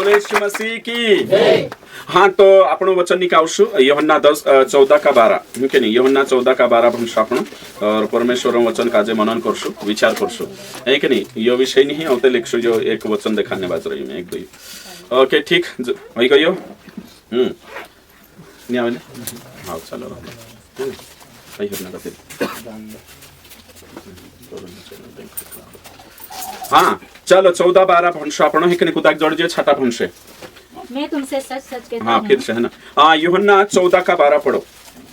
बोलो यीशु मसीह की। हाँ, तो आपण वचन निकावशु यूहन्ना 10:14 का 12 के नहीं, यूहन्ना 14 का 12 भंश आपण और परमेश्वर वचन काजे मनन करशु, विचार करशु है कि नहीं। यो विषय नहीं होते लिखशु जो एक वचन दिखाने बाज रही मैं एक दो। ओके ठीक वही कहियो। नहीं आवे ना। हाँ चलो भाई अपना करते। हाँ चलो 14-12 भंश आपण है कि नहीं, कुदाक जोड़ जे छठा भंश है। मैं तुमसे सच सच कहता हाँ फिर से है ना। हाँ यूहन्ना 14 का 12 पढ़ो।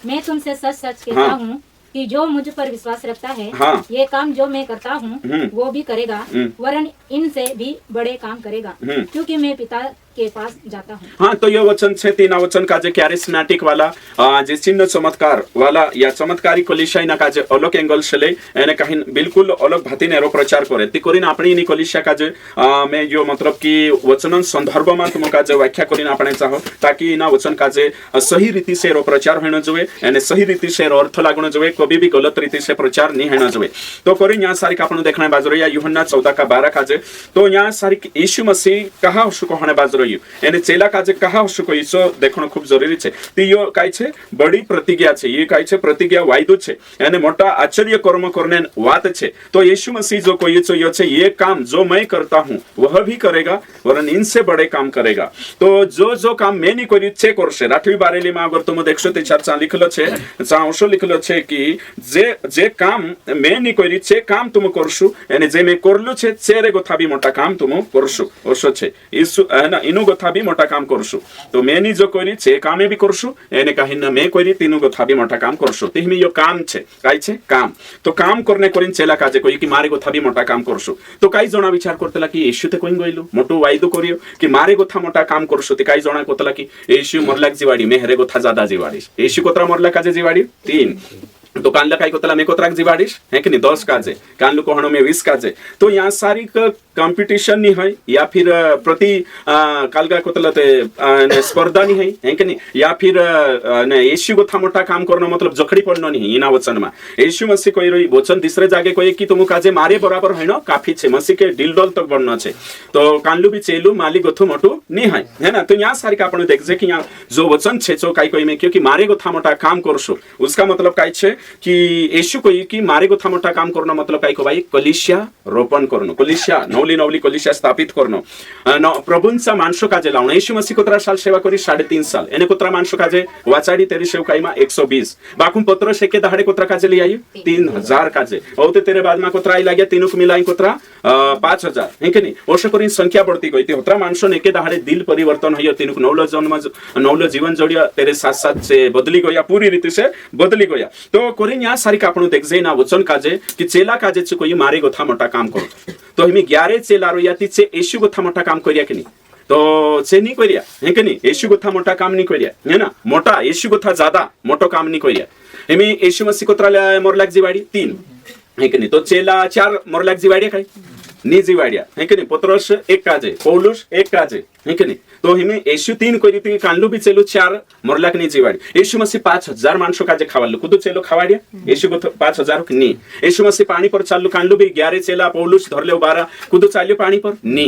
मैं तुमसे सच सच कहता हाँ। हूँ कि जो मुझ पर विश्वास रखता है, हाँ। ये काम जो मैं करता हूँ वो भी करेगा, वरन इनसे भी बड़े काम करेगा, क्योंकि मैं पिता के पास जाता हूँ। हाँ, तो ये वचन छे तीना वचन का जे कैरिस्मेटिक वाला जे चिन्ह चमत्कार वाला या चमत्कारी कलिसिया ना का जे अलग एंगल से ले एने कहीं बिल्कुल अलग भाती ने रो प्रचार करे ती करिन आपणी नी कलिसिया का जे मैं जो मतलब कि वचन संदर्भ में तुम का जे व्याख्या करिन आपणे चाहो ताकि ना वचन का जे सही रीति से रो प्रचार होना जोवे एने सही रीति से रो अर्थ लागण जोवे, कभी भी गलत रीति से प्रचार नहीं होना जोवे। तो करिन यहाँ सारी का आपण देखने बाजरो या यूहन्ना 14 का 12 का जे तो यहाँ सारी यीशु मसीह कहा उसको होने बाजरो एने चेला काजे कहा उसको इसो देखणो खूब जरूरी छे। ती यो काई छे बड़ी प्रतिज्ञा छे, ये काई छे प्रतिज्ञा वायदो छे, एने मोटा आश्चर्य कर्म करने वात छे। तो यीशु मसीह जो कोई छे यो छे ये काम जो मैं करता हूं वह भी करेगा वरन इनसे बड़े काम करेगा। तो जो जो काम मैं नहीं करी छे करशे। 8वीं बारेली में अगर तुम देखशो ते चार लिखलो छे, चाओशो लिखलो छे कि जे काम मैं नहीं करी छे काम तुम करशु एने जे मैं करलु छे चेरे गोथा भी मोटा काम तुम करशु ओशो छे यीशु है ना इनु गोथा भी मोटा काम करशु। तो मैं नी जो करी छे कामे भी करशु एने कहीं ना मैं करी तीनु गोथा भी मोटा काम करशु। तिहमी यो काम छे काई छे काम। तो काम करने करिन चेला काजे कोई कि मारे गोथा भी मोटा काम करशु। तो काई जणा विचार करतला कि येशू ते कोइन गइलु मोटू वायदो करियो कि मारे गोथा मोटा काम करशु। ते काई जणा कोतला कि येशू मरलाक जीवाडी मेहरे गोथा ज्यादा जीवाडी। येशू कोतरा मरला काजे जीवाडी 3। तो कानला काय कोतला मैं कोतराक जीवाडीश है कि नहीं 10 काजे, कानलू कोहणो में 20 काजे। तो यहाँ सारी कंपटीशन नहीं है या फिर प्रति कालगा कोतला ते स्पर्धा नहीं है कि नहीं, या फिर ने यीशु गोथा मोटा काम करनो मतलब जखड़ी पड़नो नहीं। इना वचन में यीशु मसीह कोई रही वचन तीसरे जागे कोई कि तुम काजे मारे बराबर है ना काफी छे मसीह के डिलडोल तक बढ़नो छे। तो कानलू भी चेलू माली गोथु मोटू नहीं है ना। तो यहाँ सारी का अपन देख जे कि यहाँ जो वचन छे जो काई कोई में क्योंकि मारे गोथा मोटा काम करशो उसका मतलब काई छे कि यीशु कोई कि मारे गोथा मोटा काम करनो मतलब काई को भाई कलिसिया रोपण करनो, कलिसिया नवली कलिसिया स्थापित करनो, प्रभुंचा माणसो काजे लावणं। यीशु मसीह कोतरा साल सेवा करी 3.5 साल एने कोतरा माणसो काजे वाचाडी तेरी सेवकाईमा 120 बाकुम पत्रोस एके दहाडे कोतरा काजे लई आयु 3000 काजे औते तेरे बाद में कोतरा आई लाग्या तीनों को मिलाई कोतरा 5000 है कि नहीं। ओशो करी संख्या बढ़ती गई थी होतरा माणसो ने एके दहाडे दिल परिवर्तन हयो तीनों नवलो जन्म नवलो जीवन जोड़िया तेरे साथ साथ से बदली गया, पूरी रीति से बदली गया। तो कोरिन यहाँ सारी का आपण देख जे ना वचन काजे कि चेला काजे चे कोई मारे गोथा मोटा काम करो। तो हमें 11 चेला रो या तीचे यीशु गोथा मोटा काम करिया कि नहीं। तो से नहीं करिया है कि नहीं, यीशु गोथा मोटा काम नहीं करिया है ना, मोटा यीशु गोथा ज्यादा मोटो काम नहीं करिया। हमें यीशु मसीह कोतरा मोरलाक जीवाड़ी 3 है कि नहीं। तो चेला 4 मोरलाक जीवाड़ी काई नी जीवाड़िया है कि नहीं। पत्रोस 1 काजे, पौलुस 1 काजे है कि नहीं। तो हमें यीशु 3 करी थी कानलू भी चेलो 4 मोरलाक नी जीवाड़ी। यीशु मसीह 5000 माणसो काजे खावालु कुदु चेलो खावाड़िया यीशु को 5000 नी। यीशु मसीह पानी पर चालू कानलू भी 11 चेला पौलुस धरले 12 कुदु चाल्यो पानी पर नी।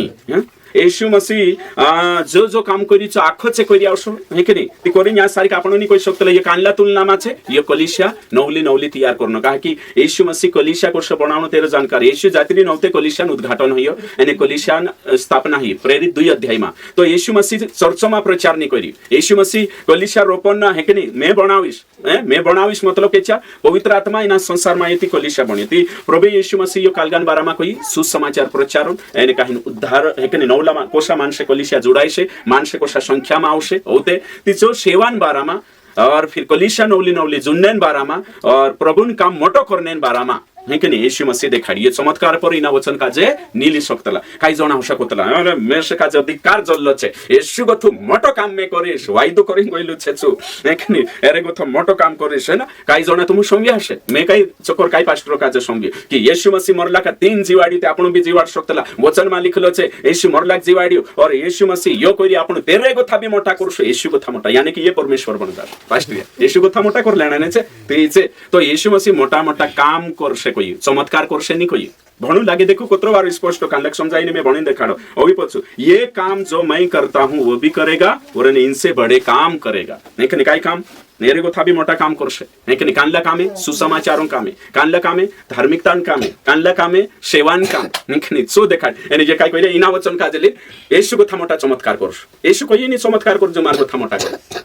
यीशु मसीह जो काम करी छ आखो छे करी आवसो है कि नहीं। ती करी यहाँ सारी का आपण नी कोई शकतले ये कानला तुलना मा छे ये कलिसिया नवली तैयार करनो कहा कि यीशु मसीह कलिसिया कोर्स बनाउनो तेरे जानकारी यीशु जातिरी नवते कलिसिया उद्घाटन होयो एने कलिसिया स्थापना ही प्रेरित 2 अध्याय में। तो यीशु मसीह चर्च में प्रचार नहीं करी, यीशु मसीह कलिसिया रोपण ना है कि नहीं मैं बनाविश मतलब केचा पवित्र आत्मा इना संसार में यति कलिसिया बनी थी। प्रभु यीशु मसीह यो कालगान बारा में कोई सुसमाचार प्रचार एने कहीं उद्धार है कि नहीं नवला कोशा मानसे कलिसिया जुड़ाइसे मानसे कोशा संख्या में आवशे होते तिचो सेवान बारा में और फिर कलिसिया नवली जुन्नेन बारा में और प्रभुन काम मोटो करनेन बारा में है कि नहीं। यीशु मसीह देखाड़ी ये चमत्कार पर इना वचन काजे नीली सकतला काई जना होशा कोतला मेसे काजे अधिकार जल्लो छे यीशु गथु मोटो काम में करिस वायदो करिन गइलु छेछु है कि नहीं। एरे गथु मोटो काम करिस है ना काई जना तुम संगे आसे मैं काई चकर काई पास्टर काजे संगे कि यीशु मसीह मरला का 3 जीवाड़ी ते आपण भी जीवाड़ सकतला वचन में लिखलो छे यीशु मरला जीवाड़ी और यीशु मसीह यो करी आपण तेरे गथा भी मोटा करसो यीशु गथा मोटा यानी कि ये परमेश्वर बनदा पास्टर यीशु गथा मोटा कर लेना ने छे तो यीशु मसीह मोटा मोटा काम करसे कोई चमत्कार करसे नहीं कोई भणू लागे देखो कोतरो बार स्पष्ट कानलक समझाइने में भणी देखाड़ो ओ भी पछु ये काम जो मैं करता हूँ वो भी करेगा और इनसे बड़े काम करेगा नहीं कि काय काम नेरे को था भी मोटा काम करशे नहीं कि कानला काम है सुसमाचारों काम है कानला काम है धार्मिकतान काम है कानला काम है सेवान काम नहीं कि सो देखा एने जे काय कइले इना वचन काजले येशू को था मोटा चमत्कार करश येशू कोई नहीं चमत्कार कर जो मार को था मोटा कर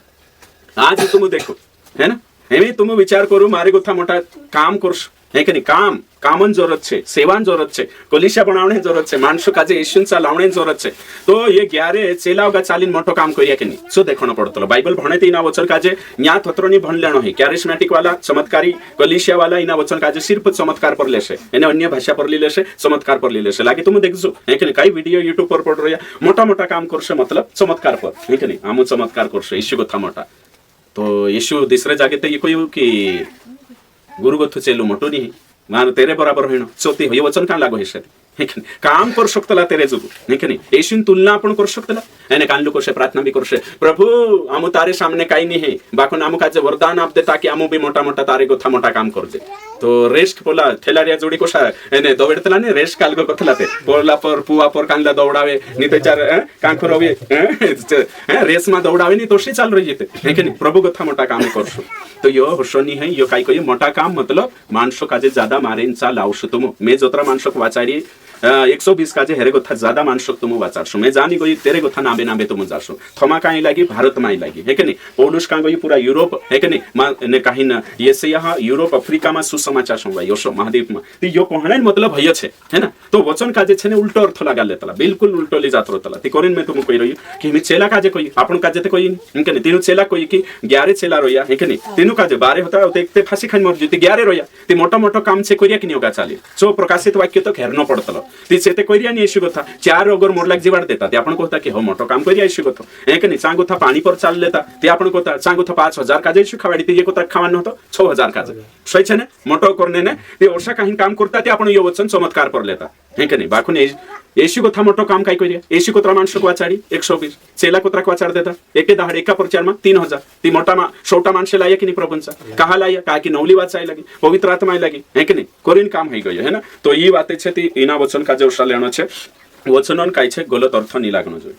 आज तुम देखो है ना एमे तुम विचार करो मारे को था मोटा काम करश है कि नहीं काम कामन जरूरत है सेवान जरूरत है कोलिशा बनावणे जरूरत है मानसो काजे येशूंचा लावणे जरूरत है तो ये 11 चेलावगा चालीन मोटो काम करिया कि नहीं सो देखणो पडतलो बाइबल भणेते इना वचन काजे न्या थत्रोनी भणलेणो है कैरिस्मेटिक वाला चमत्कारी कोलिशा वाला इना वचन काजे सिर्फ चमत्कार पर लेशे एने अन्य भाषा पर लेशे चमत्कार पर लेशे लागे तुम देखजो है कि नहीं कई वीडियो यूट्यूब पर पड़ रहा मोटा मोटा काम करशे मतलब चमत्कार पर है कि नहीं आमु चमत्कार करशे येशू को था मोटा तो येशू दुसरे जागे ते कोई की गुरु गथु चेलू मोटो नहीं मान तेरे बराबर होइनो चोती हो ये वचन का लागो है काम कर शकतला तेरे जुगु नहीं कि नहीं येशून तुलना आपण कर शकतला एने कान लोक से प्रार्थना भी करशे प्रभु आमु तारे सामने काई नहीं है बाको आमु काजे वरदान आप दे ताकि आमु भी मोटा मोटा तारे को था मोटा काम कर दे तो रेस्ट पोला थेलारिया जोड़ी कोशा एने दौड़तला ने रेस्ट काल को कथला ते पोला पर पुआ पर कानला दौड़ावे नी ते चार कांखर होवे रेस में दौड़ावे नी तोशी चाल रही जेते है कि नहीं प्रभु को था मोटा काम करशो तो यो होशोनी है यो काई कोई मोटा काम मतलब मानसो काजे ज्यादा मारेन चाल आवशो तुम मैं जोतरा मानसो वाचारी 120 काजे हेरे गोथा ज्यादा मानसो तुम वाचारशो मैं जानी गई तेरे गोथा नाबे नाबे तुम जाशो थमा काई लागी भारत माई लागी है कि नहीं पौलुस का गई पूरा यूरोप है कि नहीं ने कहीं ना ये से यहाँ यूरोप अफ्रीका में सुसमाचार संवाई योशो महाद्वीप में तो यो कहणे मतलब भय छे है ना तो वचन काजे छे ने उल्टो अर्थ लगा लेतला बिल्कुल उल्टो ले जात रहतला ती कोरिन में तुम कहि रही कि मी चेला काजे कोई आपन काजे ते कोई है कि नहीं तीनु चेला कोई कि 11 चेला रोया है कि नहीं तीनु काजे 12 होता देखते फांसी खान मर जती 11 रोया ती मोटा मोटो काम से करिया कि नहीं होगा चाली सो प्रकाशित वाक्य तो घेरनो पडतलो ती सेते करिया नहीं येशू कथा 4 अगर मोरलाक जीवाड देता ते आपण कहता कि हो मोटो काम करिया येशू कथा है कि नहीं सांगो था पानी पर चाल लेता ते आपण कहता सांगो था 5000 काजे येशू खावाडी ते एक खावान होतो 6000 काजे सही छे ने मोटो करने ने ते ओशा काही काम करता ते आपण यो वचन चमत्कार पर लेता है कि नहीं बाखुन येशू कथा मोटो काम काय करिया येशू कोत्रा माणसो वाचाडी 120 चेला कोत्रा वाचाड देता एके दहाड एका प्रचार में 3000 ती मोटा छोटा माणसे लाया कि नहीं प्रभुंचा कहा लाया का कि नवली वाचाय लगी पवित्र आत्मा लगी है कि नहीं कोरिन काम हो गयो है ना तो ये बातें छे ती इना वचन का जो लेनो छे वचनन काय छे गलत अर्थ नहीं लागनो जोई।